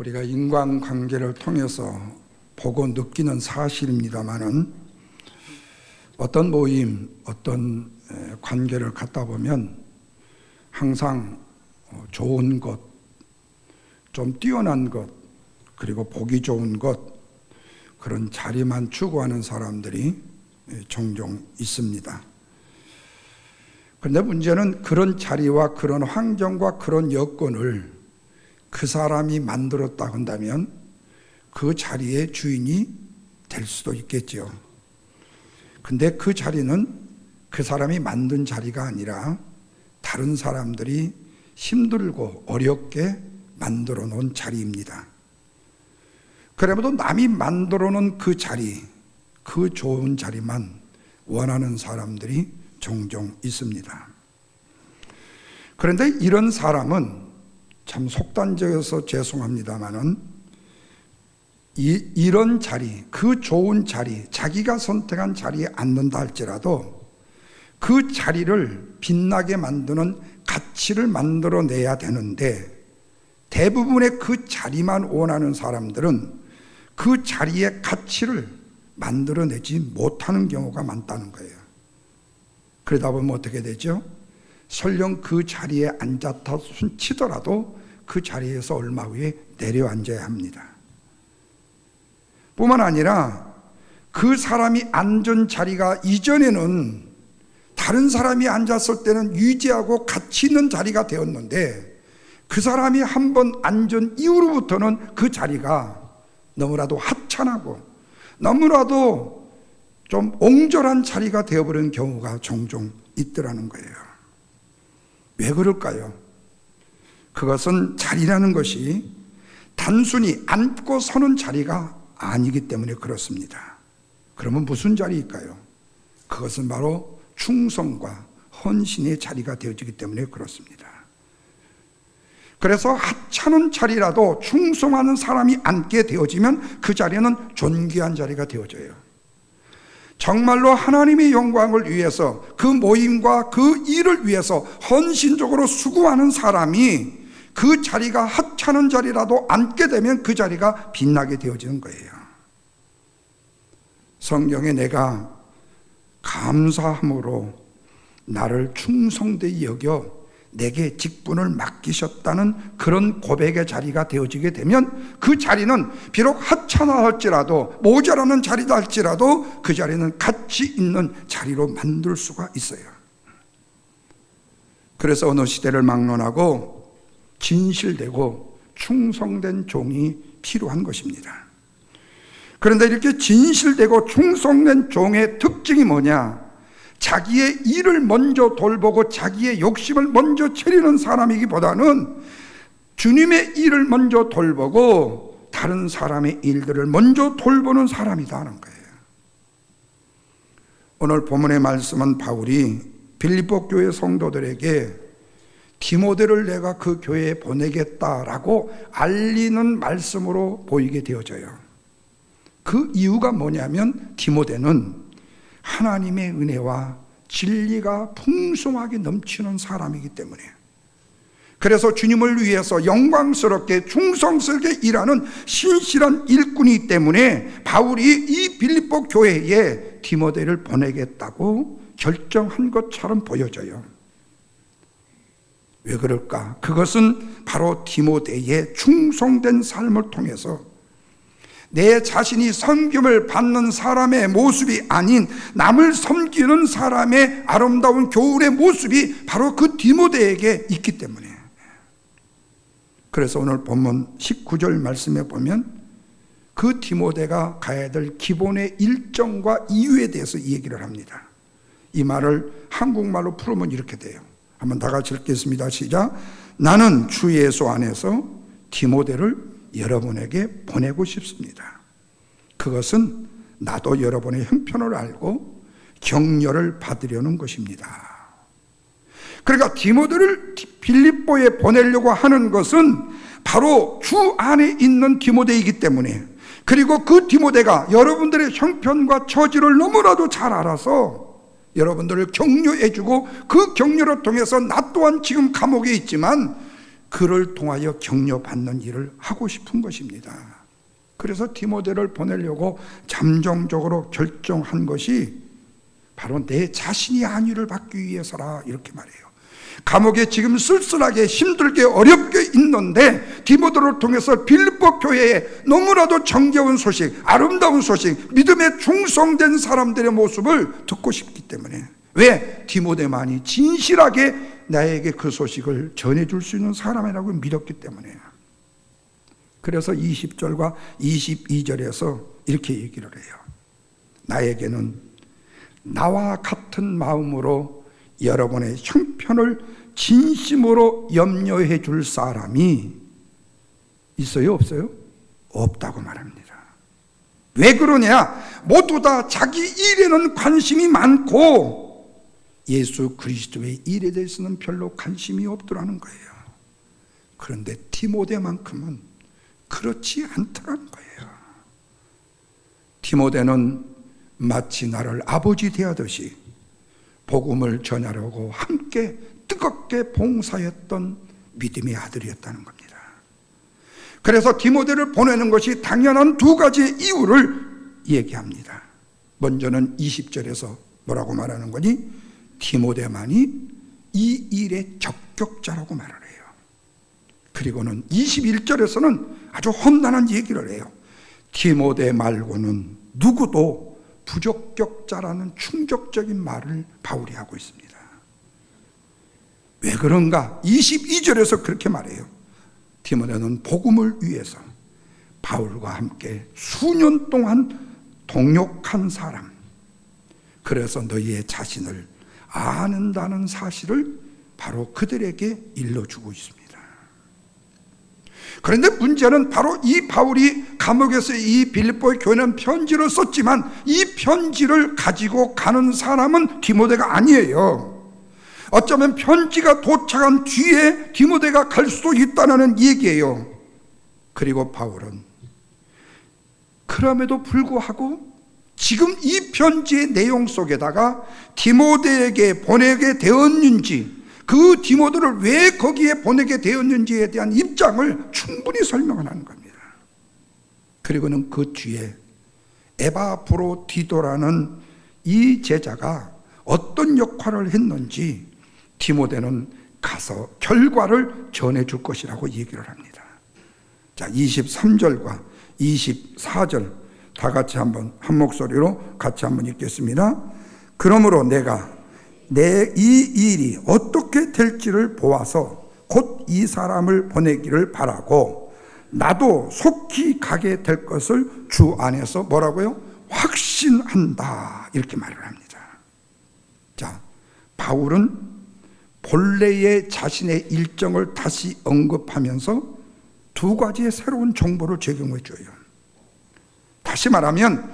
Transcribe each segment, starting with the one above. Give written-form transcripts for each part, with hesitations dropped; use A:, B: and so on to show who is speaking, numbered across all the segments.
A: 우리가 인간관계를 통해서 보고 느끼는 사실입니다마는 어떤 모임, 어떤 관계를 갖다 보면 항상 좋은 것, 좀 뛰어난 것, 그리고 보기 좋은 것, 그런 자리만 추구하는 사람들이 종종 있습니다. 그런데 문제는 그런 자리와 그런 환경과 그런 여건을 그 사람이 만들었다 한다면 그 자리의 주인이 될 수도 있겠죠. 근데 그 자리는 그 사람이 만든 자리가 아니라 다른 사람들이 힘들고 어렵게 만들어 놓은 자리입니다. 그래도 남이 만들어 놓은 그 자리, 그 좋은 자리만 원하는 사람들이 종종 있습니다. 그런데 이런 사람은 참 속단적이어서 죄송합니다마는 이런 자리, 그 좋은 자리, 자기가 선택한 자리에 앉는다 할지라도 그 자리를 빛나게 만드는 가치를 만들어내야 되는데 대부분의 그 자리만 원하는 사람들은 그 자리의 가치를 만들어내지 못하는 경우가 많다는 거예요. 그러다 보면 어떻게 되죠? 설령 그 자리에 앉았다 치더라도 그 자리에서 얼마 후에 내려앉아야 합니다. 뿐만 아니라 그 사람이 앉은 자리가 이전에는 다른 사람이 앉았을 때는 유지하고 가치 있는 자리가 되었는데 그 사람이 한번 앉은 이후로부터는 그 자리가 너무나도 하찮하고 너무나도 좀 옹졸한 자리가 되어버리는 경우가 종종 있더라는 거예요. 왜 그럴까요? 그것은 자리라는 것이 단순히 앉고 서는 자리가 아니기 때문에 그렇습니다. 그러면 무슨 자리일까요? 그것은 바로 충성과 헌신의 자리가 되어지기 때문에 그렇습니다. 그래서 하찮은 자리라도 충성하는 사람이 앉게 되어지면 그 자리는 존귀한 자리가 되어져요. 정말로 하나님의 영광을 위해서 그 모임과 그 일을 위해서 헌신적으로 수고하는 사람이 그 자리가 하찮은 자리라도 앉게 되면 그 자리가 빛나게 되어지는 거예요. 성경에 내가 감사함으로 나를 충성되이 여겨 내게 직분을 맡기셨다는 그런 고백의 자리가 되어지게 되면 그 자리는 비록 하찮아 할지라도 모자라는 자리다 할지라도 그 자리는 가치 있는 자리로 만들 수가 있어요. 그래서 어느 시대를 막론하고 진실되고 충성된 종이 필요한 것입니다. 그런데 이렇게 진실되고 충성된 종의 특징이 뭐냐? 자기의 일을 먼저 돌보고 자기의 욕심을 먼저 차리는 사람이기보다는 주님의 일을 먼저 돌보고 다른 사람의 일들을 먼저 돌보는 사람이라는 거예요. 오늘 본문의 말씀은 바울이 빌립보 교회 성도들에게 디모데를 내가 그 교회에 보내겠다라고 알리는 말씀으로 보이게 되어져요. 그 이유가 뭐냐면 디모데는 하나님의 은혜와 진리가 풍성하게 넘치는 사람이기 때문에, 그래서 주님을 위해서 영광스럽게 충성스럽게 일하는 신실한 일꾼이기 때문에 바울이 이 빌립보 교회에 디모데를 보내겠다고 결정한 것처럼 보여져요. 왜 그럴까? 그것은 바로 디모데의 충성된 삶을 통해서 내 자신이 섬김을 받는 사람의 모습이 아닌 남을 섬기는 사람의 아름다운 교훈의 모습이 바로 그 디모데에게 있기 때문에, 그래서 오늘 본문 19절 말씀에 보면 그 디모데가 가야 될 기본의 일정과 이유에 대해서 이 얘기를 합니다. 이 말을 한국말로 풀으면 이렇게 돼요. 한번 다 같이 읽겠습니다. 시작. 나는 주 예수 안에서 디모데를 여러분에게 보내고 싶습니다. 그것은 나도 여러분의 형편을 알고 격려를 받으려는 것입니다. 그러니까 디모데를 빌립보에 보내려고 하는 것은 바로 주 안에 있는 디모데이기 때문에, 그리고 그 디모데가 여러분들의 형편과 처지를 너무나도 잘 알아서 여러분들을 격려해주고 그 격려를 통해서 나 또한 지금 감옥에 있지만 그를 통하여 격려받는 일을 하고 싶은 것입니다. 그래서 디모데를 보내려고 잠정적으로 결정한 것이 바로 내 자신이 안위를 받기 위해서라, 이렇게 말해요. 감옥에 지금 쓸쓸하게 힘들게 어렵게 있는데 디모데를 통해서 빌립보 교회에 너무나도 정겨운 소식, 아름다운 소식, 믿음에 충성된 사람들의 모습을 듣고 싶기 때문에, 왜? 디모데만이 진실하게 나에게 그 소식을 전해줄 수 있는 사람이라고 믿었기 때문에. 그래서 20절과 22절에서 이렇게 얘기를 해요. 나에게는 나와 같은 마음으로 여러분의 형편을 진심으로 염려해 줄 사람이 있어요? 없어요? 없다고 말합니다. 왜 그러냐? 모두 다 자기 일에는 관심이 많고 예수 그리스도의 일에 대해서는 별로 관심이 없더라는 거예요. 그런데 디모데만큼은 그렇지 않더라는 거예요. 디모데는 마치 나를 아버지 대하듯이 복음을 전하려고 함께 뜨겁게 봉사했던 믿음의 아들이었다는 겁니다. 그래서 디모데를 보내는 것이 당연한 두 가지 이유를 얘기합니다. 먼저는 20절에서 뭐라고 말하는 거니? 디모데만이 이 일의 적격자라고 말을 해요. 그리고는 21절에서는 아주 험난한 얘기를 해요. 디모데 말고는 누구도 부적격자라는 충격적인 말을 바울이 하고 있습니다. 왜 그런가? 22절에서 그렇게 말해요. 디모데는 복음을 위해서 바울과 함께 수년 동안 동역한 사람, 그래서 너희의 자신을 아는다는 사실을 바로 그들에게 일러주고 있습니다. 그런데 문제는 바로 이 바울이 감옥에서 이 빌립보의 교회는 편지를 썼지만 이 편지를 가지고 가는 사람은 디모데가 아니에요. 어쩌면 편지가 도착한 뒤에 디모데가 갈 수도 있다는 얘기예요. 그리고 바울은 그럼에도 불구하고 지금 이 편지의 내용 속에다가 디모데에게 보내게 되었는지, 그 디모데를 왜 거기에 보내게 되었는지에 대한 입장을 충분히 설명을 하는 겁니다. 그리고는 그 뒤에 에바브로디도라는 이 제자가 어떤 역할을 했는지 디모데는 가서 결과를 전해줄 것이라고 얘기를 합니다. 자, 23절과 24절 다 같이 한번 한 목소리로 같이 한번 읽겠습니다. 그러므로 내가 내 이 일이 어떻게 될지를 보아서 곧 이 사람을 보내기를 바라고 나도 속히 가게 될 것을 주 안에서 뭐라고요? 확신한다, 이렇게 말을 합니다. 자, 바울은 본래의 자신의 일정을 다시 언급하면서 두 가지의 새로운 정보를 제공해 줘요. 다시 말하면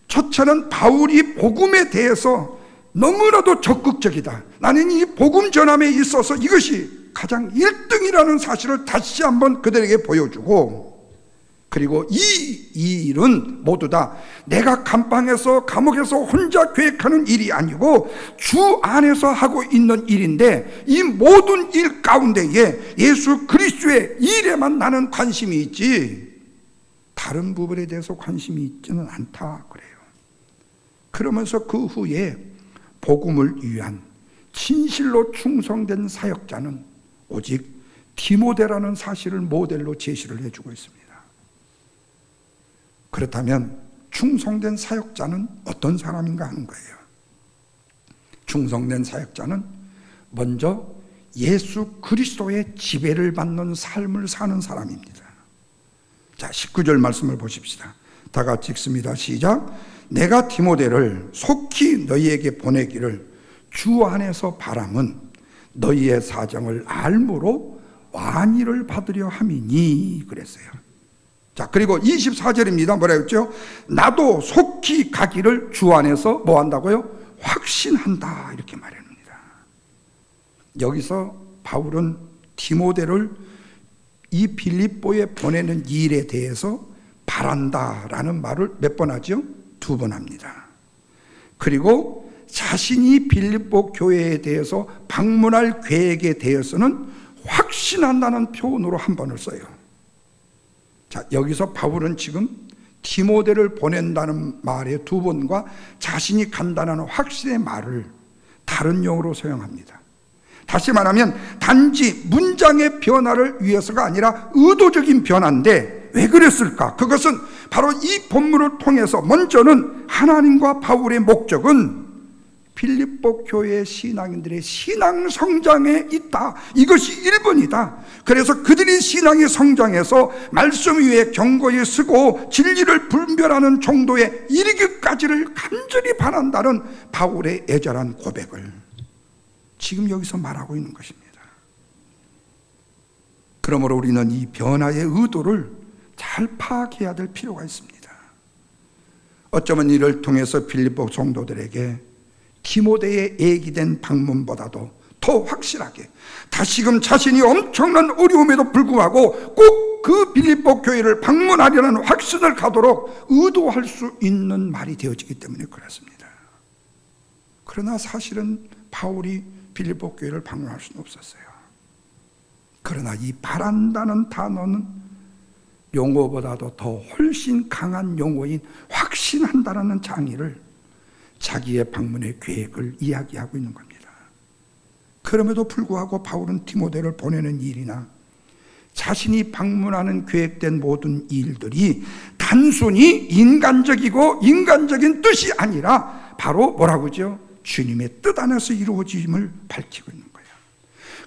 A: 첫째는 바울이 복음에 대해서 너무나도 적극적이다. 나는 이 복음 전함에 있어서 이것이 가장 1등이라는 사실을 다시 한번 그들에게 보여주고, 그리고 이 일은 모두 다 내가 감방에서 감옥에서 혼자 계획하는 일이 아니고 주 안에서 하고 있는 일인데 이 모든 일 가운데에 예수 그리스도의 일에만 나는 관심이 있지 다른 부분에 대해서 관심이 있지는 않다 그래요. 그러면서 그 후에 복음을 위한 진실로 충성된 사역자는 오직 디모데라는 사실을 모델로 제시를 해주고 있습니다. 그렇다면 충성된 사역자는 어떤 사람인가 하는 거예요. 충성된 사역자는 먼저 예수 그리스도의 지배를 받는 삶을 사는 사람입니다. 자, 19절 말씀을 보십시다. 다 같이 읽습니다. 시작. 내가 디모데를 속히 너희에게 보내기를 주 안에서 바람은 너희의 사정을 알므로 완의를 받으려 함이니 그랬어요. 자, 그리고 24절입니다. 뭐라 했죠? 나도 속히 가기를 주 안에서 뭐 한다고요? 확신한다, 이렇게 말합니다. 여기서 바울은 디모데를 이 빌립보에 보내는 일에 대해서 바란다라는 말을 몇 번 하죠? 2번 합니다. 그리고 자신이 빌립보 교회에 대해서 방문할 계획에 대해서는 확신한다는 표현으로 한 번을 써요. 자, 여기서 바울은 지금 디모데를 보낸다는 말의 두 번과 자신이 간다는 확신의 말을 다른 용어로 사용합니다. 다시 말하면 단지 문장의 변화를 위해서가 아니라 의도적인 변화인데 왜 그랬을까? 그것은 바로 이 본문을 통해서 먼저는 하나님과 바울의 목적은 빌립보 교회 신앙인들의 신앙 성장에 있다. 이것이 1번이다. 그래서 그들이 신앙의 성장해서 말씀 위에 경고에 서고 진리를 분별하는 정도에 이르기까지를 간절히 바란다는 바울의 애절한 고백을 지금 여기서 말하고 있는 것입니다. 그러므로 우리는 이 변화의 의도를 잘 파악해야 될 필요가 있습니다. 어쩌면 이를 통해서 빌립보 성도들에게 디모데의 예기된 방문보다도 더 확실하게 다시금 자신이 엄청난 어려움에도 불구하고 꼭 그 빌립보 교회를 방문하려는 확신을 가도록 의도할 수 있는 말이 되어지기 때문에 그렇습니다. 그러나 사실은 바울이 빌립보 교회를 방문할 수는 없었어요. 그러나 이 바란다는 단어는 용어보다도 더 훨씬 강한 용어인 확신한다라는 장의를 자기의 방문의 계획을 이야기하고 있는 겁니다. 그럼에도 불구하고 바울은 디모데를 보내는 일이나 자신이 방문하는 계획된 모든 일들이 단순히 인간적인 뜻이 아니라 바로 뭐라고 하죠? 주님의 뜻 안에서 이루어짐을 밝히고 있는 거예요.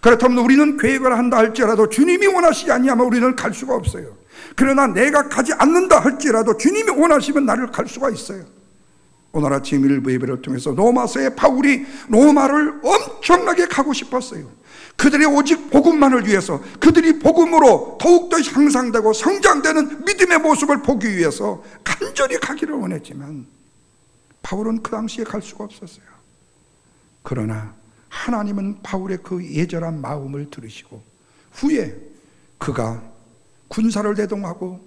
A: 그렇다면 우리는 계획을 한다 할지라도 주님이 원하시지 아니하면 우리는 갈 수가 없어요. 그러나 내가 가지 않는다 할지라도 주님이 원하시면 나를 갈 수가 있어요. 오늘 아침 일부 예배를 통해서 로마서의 바울이 로마를 엄청나게 가고 싶었어요. 그들의 오직 복음만을 위해서, 그들이 복음으로 더욱더 향상되고 성장되는 믿음의 모습을 보기 위해서 간절히 가기를 원했지만 바울은 그 당시에 갈 수가 없었어요. 그러나 하나님은 바울의 그 예절한 마음을 들으시고 후에 그가 군사를 대동하고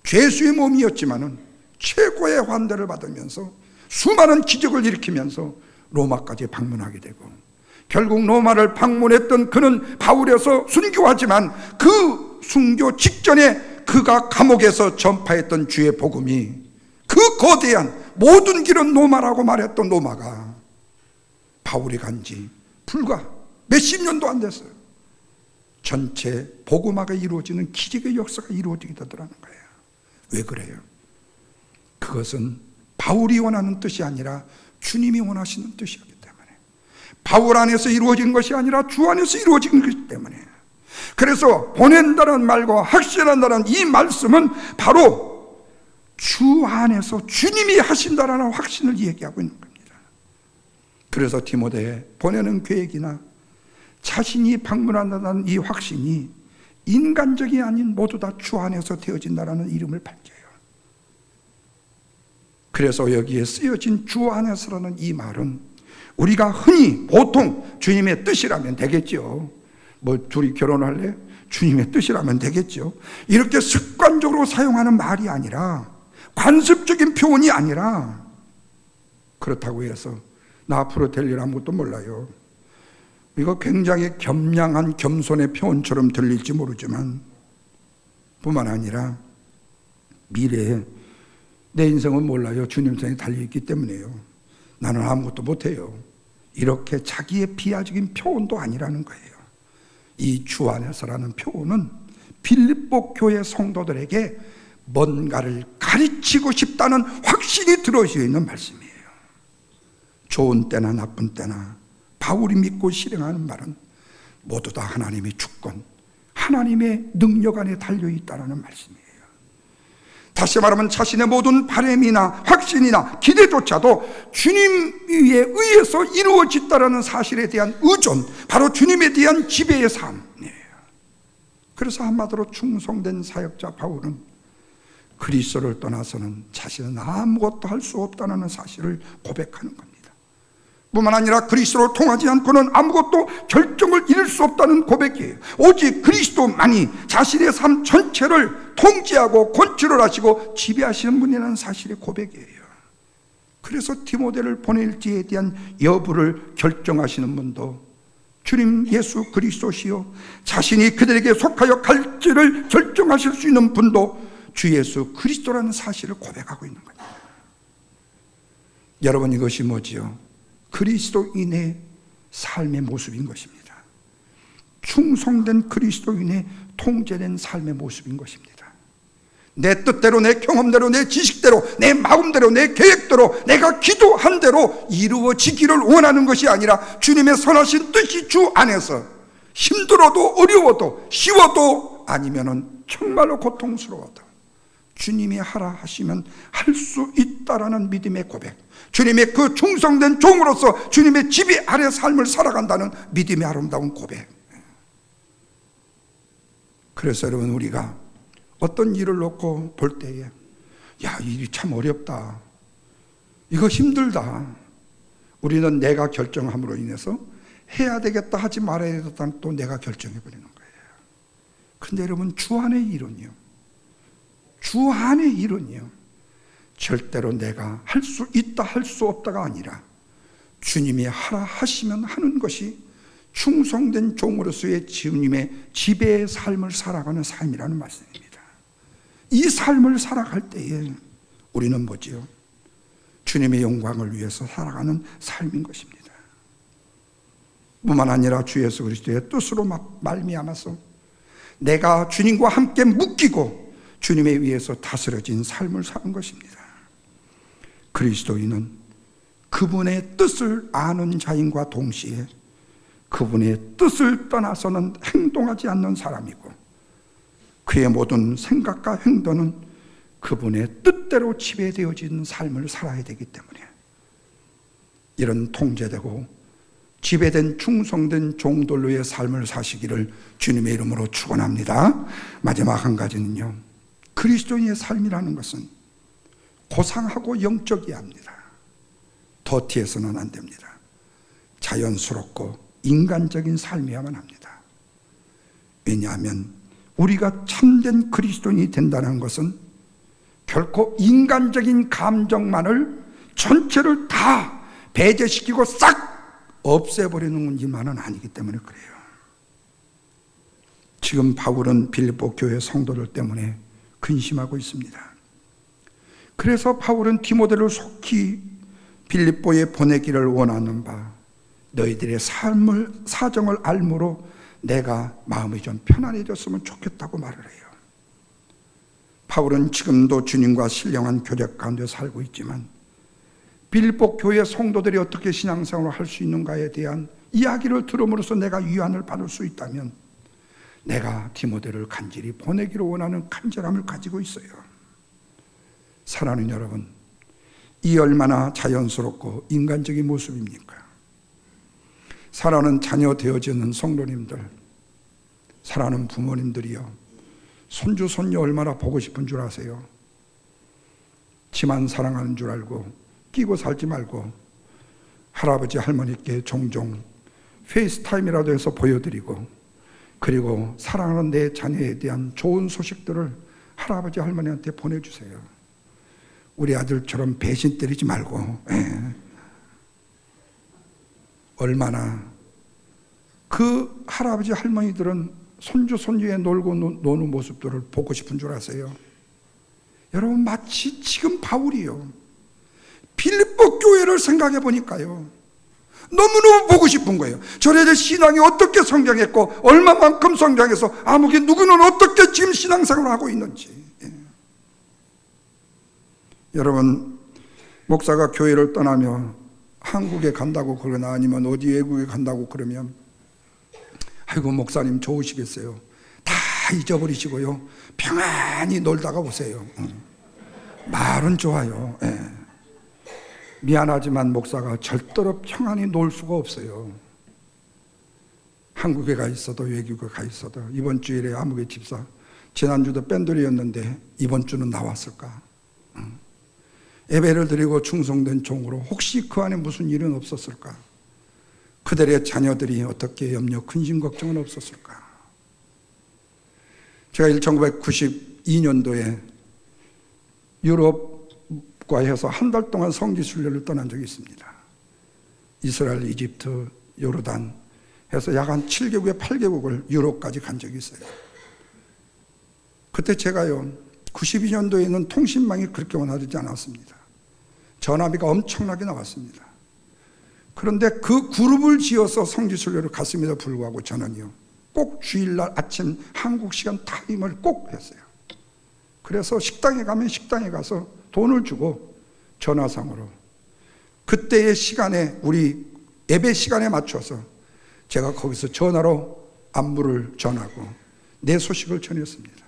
A: 죄수의 몸이었지만은 최고의 환대를 받으면서 수많은 기적을 일으키면서 로마까지 방문하게 되고 결국 로마를 방문했던 그는 바울에서 순교하지만 그 순교 직전에 그가 감옥에서 전파했던 주의 복음이 그 거대한 모든 길은 로마라고 말했던 로마가 바울이 간지 불과 몇십 년도 안 됐어요. 전체 복음화가 이루어지는 기적의 역사가 이루어지게 되더라는 거예요. 왜 그래요? 그것은 바울이 원하는 뜻이 아니라 주님이 원하시는 뜻이었기 때문에, 바울 안에서 이루어진 것이 아니라 주 안에서 이루어진 것이기 때문에, 그래서 보낸다는 말과 확신한다는 이 말씀은 바로 주 안에서 주님이 하신다라는 확신을 얘기하고 있는 겁니다. 그래서 디모데에 보내는 계획이나 자신이 방문한다는 이 확신이 인간적이 아닌 모두 다 주 안에서 되어진다라는 이름을 밝혀요. 그래서 여기에 쓰여진 주 안에서라는 이 말은 우리가 흔히 보통 주님의 뜻이라면 되겠죠. 뭐 둘이 결혼할래? 주님의 뜻이라면 되겠죠. 이렇게 습관적으로 사용하는 말이 아니라, 관습적인 표현이 아니라, 그렇다고 해서 나 앞으로 될 일 아무것도 몰라요, 이거 굉장히 겸양한 겸손의 표현처럼 들릴지 모르지만 뿐만 아니라 미래에 내 인생은 몰라요, 주님 생에 달려있기 때문에요, 나는 아무것도 못해요, 이렇게 자기의 비하적인 표현도 아니라는 거예요. 이 주 안에서라는 표현은 빌립보 교회 성도들에게 뭔가를 가르치고 싶다는 확신이 들어져 있는 말씀이에요. 좋은 때나 나쁜 때나 바울이 믿고 실행하는 말은 모두 다 하나님의 주권, 하나님의 능력 안에 달려있다는 말씀이에요. 다시 말하면 자신의 모든 바람이나 확신이나 기대조차도 주님 위에 의해서 이루어졌다는 사실에 대한 의존, 바로 주님에 대한 지배의 삶이에요. 그래서 한마디로 충성된 사역자 바울은 그리스도를 떠나서는 자신은 아무것도 할 수 없다는 사실을 고백하는 겁니다. 뿐만 아니라 그리스도를 통하지 않고는 아무것도 결정을 이룰 수 없다는 고백이에요. 오직 그리스도만이 자신의 삶 전체를 통제하고 컨트롤 하시고 지배하시는 분이라는 사실의 고백이에요. 그래서 디모데를 보낼지에 대한 여부를 결정하시는 분도 주님 예수 그리스도시요 자신이 그들에게 속하여 갈지를 결정하실 수 있는 분도 주 예수 그리스도라는 사실을 고백하고 있는 거예요. 여러분, 이것이 뭐지요? 그리스도인의 삶의 모습인 것입니다. 충성된 그리스도인의 통제된 삶의 모습인 것입니다. 내 뜻대로, 내 경험대로, 내 지식대로, 내 마음대로, 내 계획대로, 내가 기도한 대로 이루어지기를 원하는 것이 아니라 주님의 선하신 뜻이 주 안에서 힘들어도 어려워도 쉬워도 아니면은 정말로 고통스러워도 주님이 하라 하시면 할 수 있다라는 믿음의 고백, 주님의 그 충성된 종으로서 주님의 지배 아래 삶을 살아간다는 믿음의 아름다운 고백. 그래서 여러분, 우리가 어떤 일을 놓고 볼 때에 야, 이 일이 참 어렵다, 이거 힘들다, 우리는 내가 결정함으로 인해서 해야 되겠다 하지 말아야 되겠다 또 내가 결정해버리는 거예요. 근데 여러분, 주 안의 일은요, 주 안의 일은요, 절대로 내가 할 수 있다 할 수 없다가 아니라 주님이 하라 하시면 하는 것이 충성된 종으로서의 주님의 지배의 삶을 살아가는 삶이라는 말씀입니다. 이 삶을 살아갈 때에 우리는 뭐지요? 주님의 영광을 위해서 살아가는 삶인 것입니다. 뿐만 아니라 주 예수 그리스도의 뜻으로 말미암아서 내가 주님과 함께 묶이고 주님에 의해서 다스려진 삶을 사는 것입니다. 그리스도인은 그분의 뜻을 아는 자인과 동시에 그분의 뜻을 떠나서는 행동하지 않는 사람이고, 그의 모든 생각과 행동은 그분의 뜻대로 지배되어진 삶을 살아야 되기 때문에 이런 통제되고 지배된 충성된 종들로의 삶을 사시기를 주님의 이름으로 축원합니다. 마지막 한 가지는요, 그리스도인의 삶이라는 것은 고상하고 영적이어야 합니다. 더티해서는 안 됩니다. 자연스럽고 인간적인 삶이어야만 합니다. 왜냐하면 우리가 참된 그리스도인이 된다는 것은 결코 인간적인 감정만을 전체를 다 배제시키고 싹 없애버리는 일만은 아니기 때문에 그래요. 지금 바울은 빌립보 교회 성도들 때문에 근심하고 있습니다. 그래서 바울은 디모데를 속히 빌립보에 보내기를 원하는 바, 너희들의 사정을 알므로 내가 마음이 좀 편안해졌으면 좋겠다고 말을 해요. 바울은 지금도 주님과 신령한 교제 가운데 살고 있지만 빌립보 교회 성도들이 어떻게 신앙생활을 할 수 있는가에 대한 이야기를 들음으로써 내가 위안을 받을 수 있다면 내가 디모데를 간절히 보내기를 원하는 간절함을 가지고 있어요. 사랑하는 여러분, 이 얼마나 자연스럽고 인간적인 모습입니까? 사랑하는 자녀 되어지는 성도님들, 사랑하는 부모님들이요, 손주 손녀 얼마나 보고 싶은 줄 아세요? 지만 사랑하는 줄 알고 끼고 살지 말고 할아버지 할머니께 종종 페이스타임이라도 해서 보여드리고, 그리고 사랑하는 내 자녀에 대한 좋은 소식들을 할아버지 할머니한테 보내주세요. 우리 아들처럼 배신 때리지 말고. 얼마나 그 할아버지 할머니들은 손주 손녀에 놀고 노는 모습들을 보고 싶은 줄 아세요? 여러분, 마치 지금 바울이요, 빌립보 교회를 생각해 보니까요, 너무너무 보고 싶은 거예요. 저래들 신앙이 어떻게 성장했고 얼마만큼 성장해서 아무개 누구는 어떻게 지금 신앙생활을 하고 있는지. 여러분, 목사가 교회를 떠나며 한국에 간다고 그러나 아니면 어디 외국에 간다고 그러면 아이고 목사님 좋으시겠어요. 다 잊어버리시고요, 평안히 놀다가 오세요. 말은 좋아요. 미안하지만 목사가 절대로 평안히 놀 수가 없어요. 한국에 가 있어도 외국에 가 있어도. 이번 주일에 아무개 집사, 지난주도 뺀돌이었는데 이번 주는 나왔을까? 예배를 드리고 충성된 종으로 혹시 그 안에 무슨 일은 없었을까? 그들의 자녀들이 어떻게 염려, 근심, 걱정은 없었을까? 제가 1992년도에 유럽과 해서 한 달 동안 성지 순례를 떠난 적이 있습니다. 이스라엘, 이집트, 요르단 해서 약 한 7개국에 8개국을 유럽까지 간 적이 있어요. 그때 제가요, 92년도에는 통신망이 그렇게 원활하지 않았습니다. 전화비가 엄청나게 나왔습니다. 그런데 그 그룹을 지어서 성지순례를 갔음에도 불구하고 저는요, 꼭 주일날 아침 한국 시간 타임을 꼭 했어요. 그래서 식당에 가면 식당에 가서 돈을 주고 전화상으로 그때의 시간에, 우리 예배 시간에 맞춰서 제가 거기서 전화로 안부를 전하고 내 소식을 전했습니다.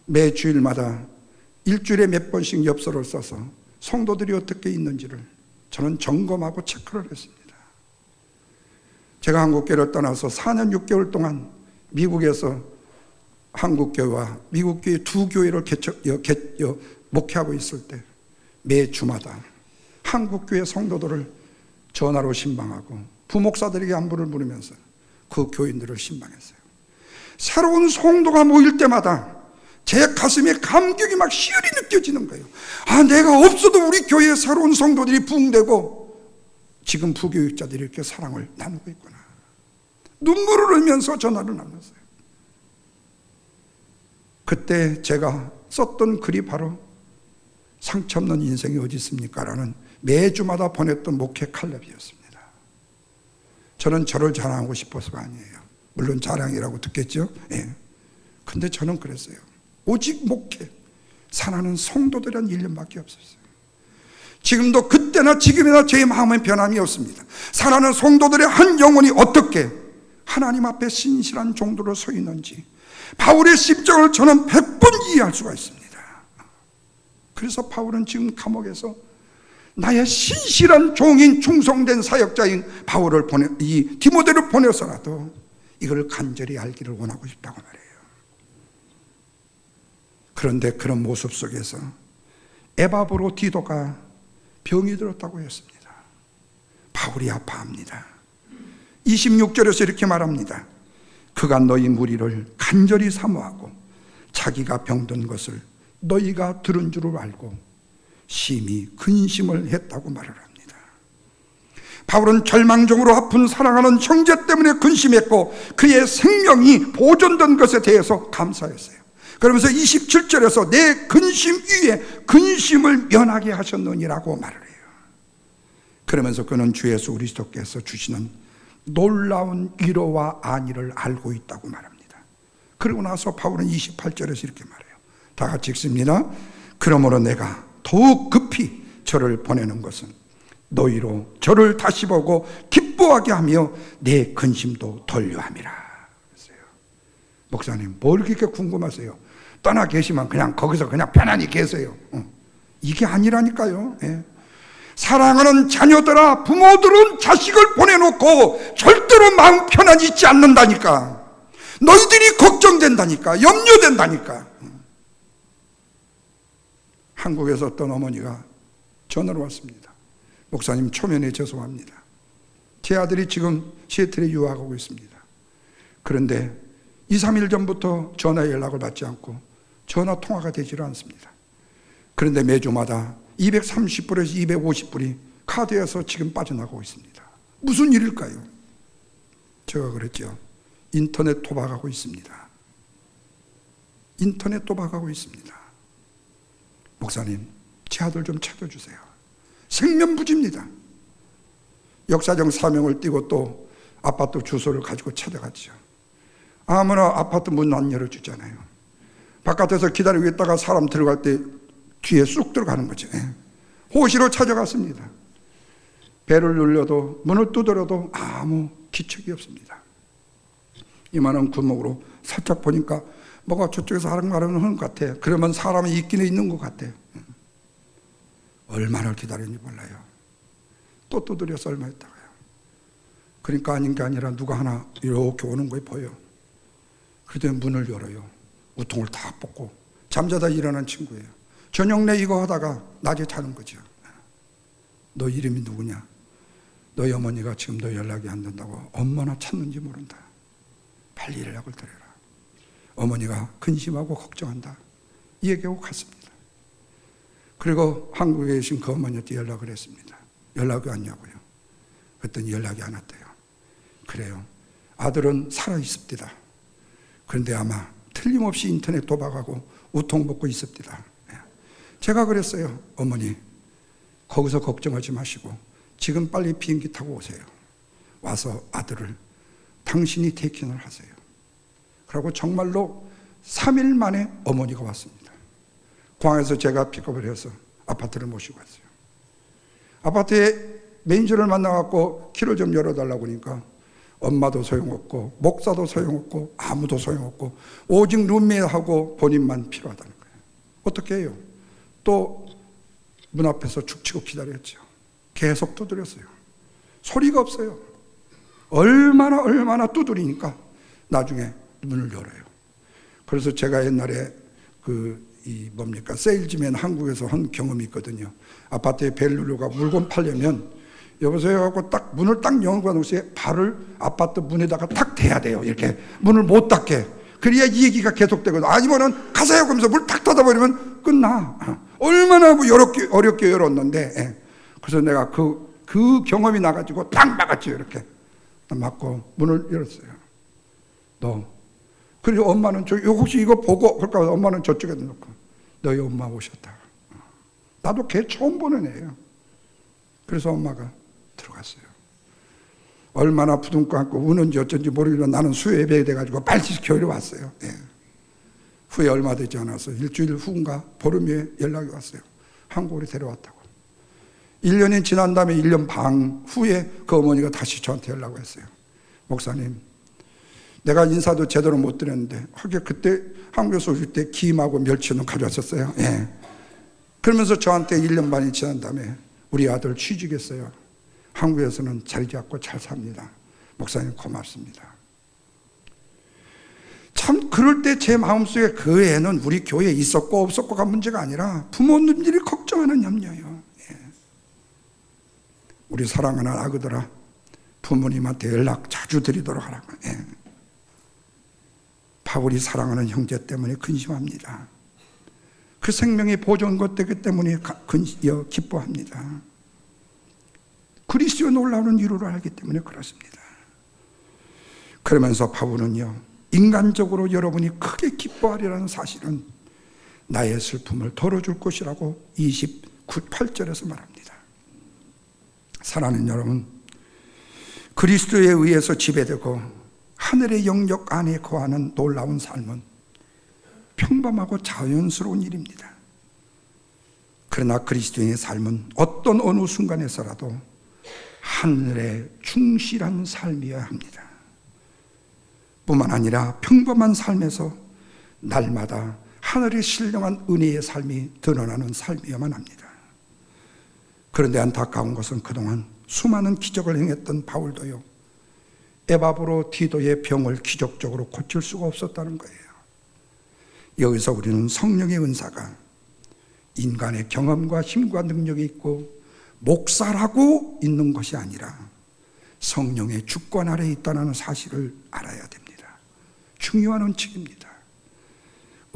A: 매 주일마다 일주일에 몇 번씩 엽서를 써서 성도들이 어떻게 있는지를 저는 점검하고 체크를 했습니다. 제가 한국교회를 떠나서 4년 6개월 동안 미국에서 한국교회와 미국교회 두 교회를 목회하고 있을 때 매 주마다 한국교회 성도들을 전화로 신방하고 부목사들에게 안부를 물으면서 그 교인들을 신방했어요. 새로운 성도가 모일 때마다 제 가슴에 감격이 막 희열이 느껴지는 거예요. 아, 내가 없어도 우리 교회에 새로운 성도들이 부흥되고 지금 부교육자들이 이렇게 사랑을 나누고 있구나. 눈물을 흘리면서 전화를 나눴어요. 그때 제가 썼던 글이 바로 상처 없는 인생이 어디 있습니까? 라는 매주마다 보냈던 목회 칼럼이었습니다. 저는 저를 자랑하고 싶어서가 아니에요. 물론 자랑이라고 듣겠죠? 예. 근데 저는 그랬어요. 오직 목회, 사랑하는 성도들이란 일념밖에 없었어요. 지금도 그때나 지금이나 제 마음은 변함이 없습니다. 사랑하는 성도들의 한 영혼이 어떻게 하나님 앞에 신실한 종도로 서 있는지 바울의 심정을 저는 100번 이해할 수가 있습니다. 그래서 바울은 지금 감옥에서 나의 신실한 종인 충성된 사역자인 바울을 이 디모데를 보내서라도 이걸 간절히 알기를 원하고 싶다고 말해요. 그런데 그런 모습 속에서 에바브로디도가 병이 들었다고 했습니다. 바울이 아파합니다. 26절에서 이렇게 말합니다. 그가 너희 무리를 간절히 사모하고 자기가 병든 것을 너희가 들은 줄을 알고 심히 근심을 했다고 말을 합니다. 바울은 절망적으로 아픈 사랑하는 형제 때문에 근심했고 그의 생명이 보존된 것에 대해서 감사했어요. 그러면서 27절에서 내 근심 위에 근심을 면하게 하셨느니라고 말을 해요. 그러면서 그는 주 예수 그리스도께서 주시는 놀라운 위로와 안위를 알고 있다고 말합니다. 그러고 나서 바울은 28절에서 이렇게 말해요. 다 같이 읽습니다. 그러므로 내가 더욱 급히 저를 보내는 것은 너희로 저를 다시 보고 기뻐하게 하며 내 근심도 덜려함이라. 목사님, 뭘 그렇게 궁금하세요? 떠나 계시면 그냥 거기서 그냥 편안히 계세요. 이게 아니라니까요. 예. 사랑하는 자녀들아, 부모들은 자식을 보내놓고 절대로 마음 편안히 있지 않는다니까. 너희들이 걱정된다니까, 염려된다니까. 한국에서 어떤 어머니가 전화로 왔습니다. 목사님, 초면에 죄송합니다. 제 아들이 지금 시애틀에 유학하고 있습니다. 그런데 2, 3일 전부터 전화 연락을 받지 않고 전화 통화가 되지를 않습니다. 그런데 매주마다 230불에서 250불이 카드에서 지금 빠져나가고 있습니다. 무슨 일일까요? 제가 그랬죠. 인터넷 도박하고 있습니다. 인터넷 도박하고 있습니다. 목사님, 제 아들 좀 찾아주세요. 생면부지입니다. 역사적 사명을 띠고 또 아파트 주소를 가지고 찾아갔죠. 아무나 아파트 문 안 열어주잖아요. 바깥에서 기다리고 있다가 사람 들어갈 때 뒤에 쑥 들어가는 거죠. 호시로 찾아갔습니다. 배를 눌려도 문을 두드려도 아무 기척이 없습니다. 이만한 구멍으로 살짝 보니까 뭐가 저쪽에서 하는 것 같아. 그러면 사람이 있기는 있는 것 같아. 얼마나 기다렸는지 몰라요. 또 두드려서 얼마 있다가요. 그러니까 아닌 게 아니라 누가 하나 이렇게 오는 거에 보여. 그때 문을 열어요. 우통을 다 벗고 잠자다 일어난 친구예요. 저녁 내 이거 하다가 낮에 자는 거죠. 너 이름이 누구냐? 너희 어머니가 지금 너 연락이 안 된다고 얼마나 찾는지 모른다. 빨리 연락을 드려라. 어머니가 근심하고 걱정한다. 이 얘기하고 갔습니다. 그리고 한국에 계신 그 어머니한테 연락을 했습니다. 연락이 왔냐고요. 그랬더니 연락이 안 왔대요. 그래요. 아들은 살아 있습니다. 그런데 아마 틀림없이 인터넷 도박하고 우통먹고 있습니다. 제가 그랬어요. 어머니, 거기서 걱정하지 마시고 지금 빨리 비행기 타고 오세요. 와서 아들을 당신이 테이킹을 하세요. 그리고 정말로 3일 만에 어머니가 왔습니다. 공항에서 제가 픽업을 해서 아파트를 모시고 왔어요. 아파트에 매니저를 만나갖고 키를 좀 열어달라고 하니까 엄마도 소용없고 목사도 소용없고 아무도 소용없고 오직 룸메하고 본인만 필요하다는 거예요. 어떻게 해요? 또 문 앞에서 죽치고 기다렸죠. 계속 두드렸어요. 소리가 없어요. 얼마나 두드리니까 나중에 문을 열어요. 그래서 제가 옛날에 세일즈맨 한국에서 한 경험이 있거든요. 아파트에 벨 누르고 물건 팔려면 여보세요 하고 딱 문을 딱 열고 놓으세요. 발을 아파트 문에다가 탁 대야 돼요. 이렇게 문을 못 닫게. 그래야 이 얘기가 계속되거든요. 아니면은 가세요 그러면서 물 탁 닫아버리면 끝나. 얼마나 어렵게 열었는데, 그래서 내가 그 경험이 나가지고 딱 막았죠. 이렇게 막고 문을 열었어요. 그리고 엄마는 혹시 이거 보고 그럴까? 엄마는 저쪽에 놓고 너희 엄마 오셨다. 나도 걔 처음 보는 애예요. 그래서 엄마가 들어갔어요. 얼마나 부둥켜 안고 우는지 어쩐지 모르겠는데 나는 수요예배에 돼가지고 빨리 교회로 왔어요. 후에 얼마 되지 않아서 일주일 후인가 보름 후에 연락이 왔어요. 한국으로 데려왔다고. 1년이 지난 다음에 1년 반 후에 그 어머니가 다시 저한테 연락을 했어요. 목사님, 내가 인사도 제대로 못 드렸는데 하긴 그때 한국에서 오실 때 김하고 멸치는 가져왔었어요. 그러면서 저한테 1년 반이 지난 다음에 우리 아들 취직했어요. 한국에서는 자리 잡고 잘 삽니다. 목사님 고맙습니다. 참 그럴 때 제 마음속에 그 애는 우리 교회에 있었고 없었고가 문제가 아니라 부모님들이 걱정하는 염려예요. 우리 사랑하는 아그들아, 부모님한테 연락 자주 드리도록 하라고. 바울이 사랑하는 형제 때문에 근심합니다. 그 생명의 보존 것 되기 때문에 기뻐합니다. 그리스도의 놀라운 이루를 알기 때문에 그렇습니다. 그러면서 바울은요, 인간적으로 여러분이 크게 기뻐하리라는 사실은 나의 슬픔을 덜어줄 것이라고 28절에서 말합니다. 사랑하는 여러분, 그리스도에 의해서 지배되고 하늘의 영역 안에 거하는 놀라운 삶은 평범하고 자연스러운 일입니다. 그러나 그리스도인의 삶은 어떤 어느 순간에서라도 하늘에 충실한 삶이어야 합니다. 뿐만 아니라 평범한 삶에서 날마다 하늘의 신령한 은혜의 삶이 드러나는 삶이어야만 합니다. 그런데 안타까운 것은 그동안 수많은 기적을 행했던 바울도요, 에바브로 디도의 병을 기적적으로 고칠 수가 없었다는 거예요. 여기서 우리는 성령의 은사가 인간의 경험과 힘과 능력이 있고 목사라고 있는 것이 아니라 성령의 주권 아래에 있다는 사실을 알아야 됩니다. 중요한 원칙입니다.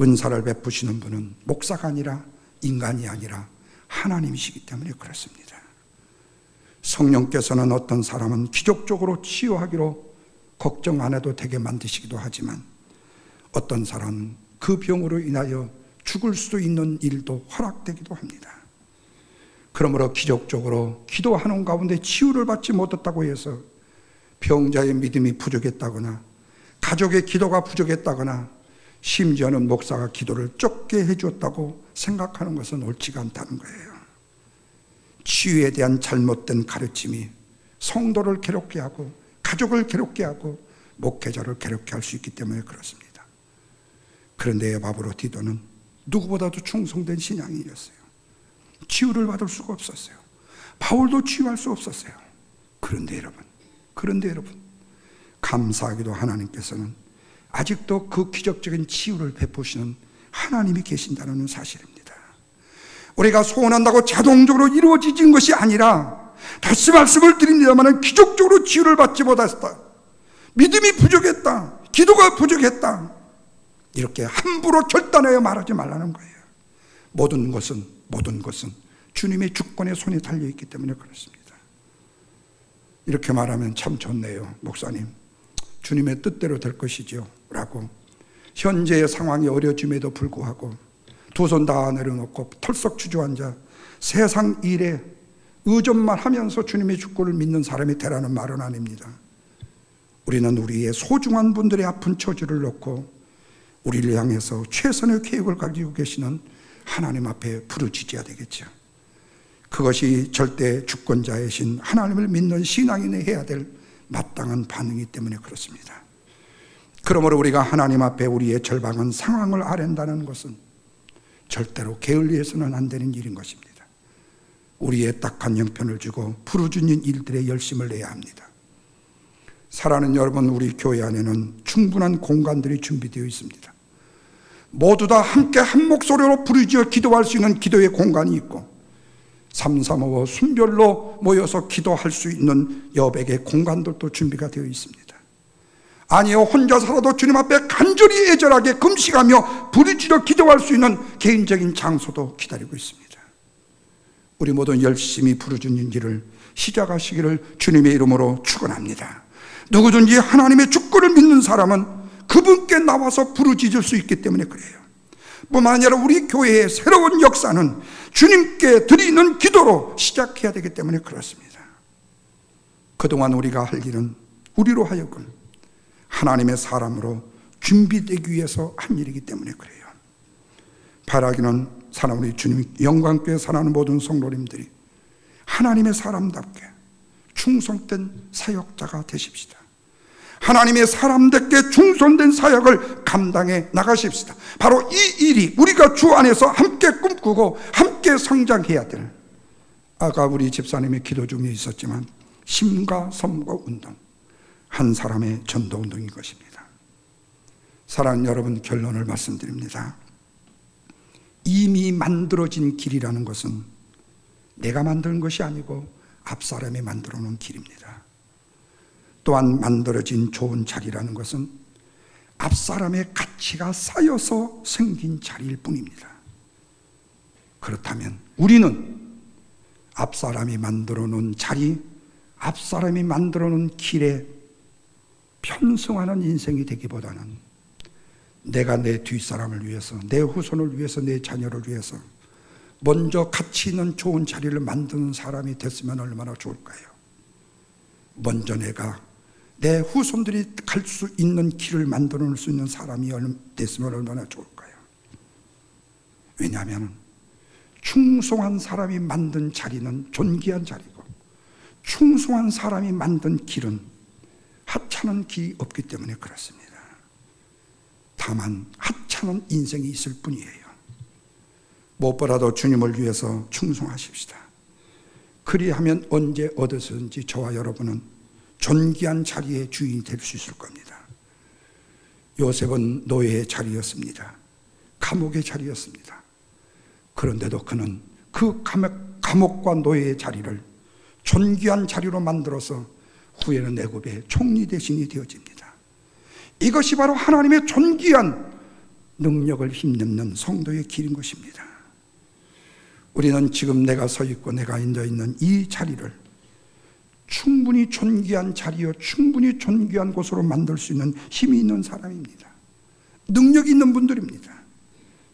A: 은사를 베푸시는 분은 목사가 아니라 인간이 아니라 하나님이시기 때문에 그렇습니다. 성령께서는 어떤 사람은 기적적으로 치유하기로 걱정 안 해도 되게 만드시기도 하지만 어떤 사람은 그 병으로 인하여 죽을 수도 있는 일도 허락되기도 합니다. 그러므로 기적적으로 기도하는 가운데 치유를 받지 못했다고 해서 병자의 믿음이 부족했다거나 가족의 기도가 부족했다거나 심지어는 목사가 기도를 좁게 해주었다고 생각하는 것은 옳지가 않다는 거예요. 치유에 대한 잘못된 가르침이 성도를 괴롭게 하고 가족을 괴롭게 하고 목회자를 괴롭게 할 수 있기 때문에 그렇습니다. 그런데 에바브로 디도는 누구보다도 충성된 신앙인이었어요. 치유를 받을 수가 없었어요. 바울도 치유할 수 없었어요. 그런데 여러분, 감사하게도 하나님께서는 아직도 그 기적적인 치유를 베푸시는 하나님이 계신다는 사실입니다. 우리가 소원한다고 자동적으로 이루어지는 것이 아니라 다시 말씀을 드립니다만 기적적으로 치유를 받지 못했다, 믿음이 부족했다, 기도가 부족했다, 이렇게 함부로 결단하여 말하지 말라는 거예요. 모든 것은 주님의 주권의 손에 달려있기 때문에 그렇습니다. 이렇게 말하면 참 좋네요. 목사님, 주님의 뜻대로 될 것이죠 라고 현재의 상황이 어려짐에도 불구하고 두 손 다 내려놓고 털썩 주저앉아 세상 일에 의존만 하면서 주님의 축복을 믿는 사람이 되라는 말은 아닙니다. 우리는 우리의 소중한 분들의 아픈 처지를 놓고 우리를 향해서 최선의 계획을 가지고 계시는 하나님 앞에 부르짖어야 되겠죠. 그것이 절대 주권자이신 하나님을 믿는 신앙인이 해야 될 마땅한 반응이기 때문에 그렇습니다. 그러므로 우리가 하나님 앞에 우리의 절박한 상황을 아랜다는 것은 절대로 게을리해서는 안 되는 일인 것입니다. 우리의 딱한 형편을 주고 부르짖는 일들에 열심을 내야 합니다. 사랑하는 여러분, 우리 교회 안에는 충분한 공간들이 준비되어 있습니다. 모두 다 함께 한 목소리로 부르짖어 기도할 수 있는 기도의 공간이 있고 삼삼오오 순별로 모여서 기도할 수 있는 여백의 공간들도 준비가 되어 있습니다. 아니요, 혼자 살아도 주님 앞에 간절히 애절하게 금식하며 부르짖어 기도할 수 있는 개인적인 장소도 기다리고 있습니다. 우리 모두 열심히 부르짖는 일을 시작하시기를 주님의 이름으로 축원합니다. 누구든지 하나님의 주권을 믿는 사람은 그분께 나와서 부르짖을 수 있기 때문에 그래요. 뿐만 아니라 우리 교회의 새로운 역사는 주님께 드리는 기도로 시작해야 되기 때문에 그렇습니다. 그동안 우리가 할 일은 우리로 하여금 하나님의 사람으로 준비되기 위해서 한 일이기 때문에 그래요. 바라기는 사랑 우리 주님 영광교회 사랑하는 모든 성도님들이 하나님의 사람답게 충성된 사역자가 되십시다. 하나님의 사람답게 충성된 사역을 감당해 나가십시다. 바로 이 일이 우리가 주 안에서 함께 꿈꾸고 함께 성장해야 될, 아까 우리 집사님의 기도 중에 있었지만 심과 섬과 운동, 한 사람의 전도 운동인 것입니다. 사랑하는 여러분, 결론을 말씀드립니다. 이미 만들어진 길이라는 것은 내가 만드는 것이 아니고 앞사람이 만들어 놓은 길입니다. 또한 만들어진 좋은 자리라는 것은 앞사람의 가치가 쌓여서 생긴 자리일 뿐입니다. 그렇다면 우리는 앞사람이 만들어 놓은 자리, 앞사람이 만들어 놓은 길에 편승하는 인생이 되기보다는 내가 내 뒷사람을 위해서, 내 후손을 위해서, 내 자녀를 위해서 먼저 가치 있는 좋은 자리를 만드는 사람이 됐으면 얼마나 좋을까요? 먼저 내가 내 후손들이 갈 수 있는 길을 만들어 놓을 수 있는 사람이 됐으면 얼마나 좋을까요? 왜냐하면 충성한 사람이 만든 자리는 존귀한 자리고 충성한 사람이 만든 길은 하찮은 길이 없기 때문에 그렇습니다. 다만 하찮은 인생이 있을 뿐이에요. 무엇보다도 주님을 위해서 충성하십시다. 그리하면 언제 어디서든지 저와 여러분은 존귀한 자리의 주인이 될 수 있을 겁니다. 요셉은 노예의 자리였습니다. 감옥의 자리였습니다. 그런데도 그는 그 감옥과 노예의 자리를 존귀한 자리로 만들어서 후에는 애굽의 총리 대신이 되어집니다. 이것이 바로 하나님의 존귀한 능력을 힘입는 성도의 길인 것입니다. 우리는 지금 내가 서 있고 내가 앉아 있는 이 자리를 충분히 존귀한 자리요, 충분히 존귀한 곳으로 만들 수 있는 힘이 있는 사람입니다. 능력이 있는 분들입니다.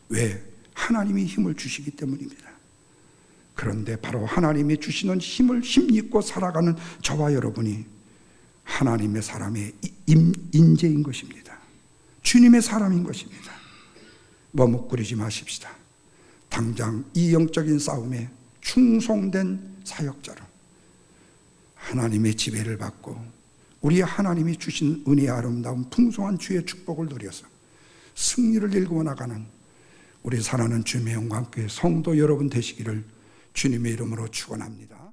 A: 왜? 하나님이 힘을 주시기 때문입니다. 그런데 바로 하나님이 주시는 힘을 힘입고 살아가는 저와 여러분이 하나님의 사람의 인재인 것입니다. 주님의 사람인 것입니다. 머뭇거리지 마십시다. 당장 이 영적인 싸움에 충성된 사역자로 하나님의 지배를 받고 우리 하나님이 주신 은혜의 아름다운 풍성한 주의 축복을 누려서 승리를 일구어 나가는 우리 사랑하는 주님의 영광교회 성도 여러분 되시기를 주님의 이름으로 축원합니다.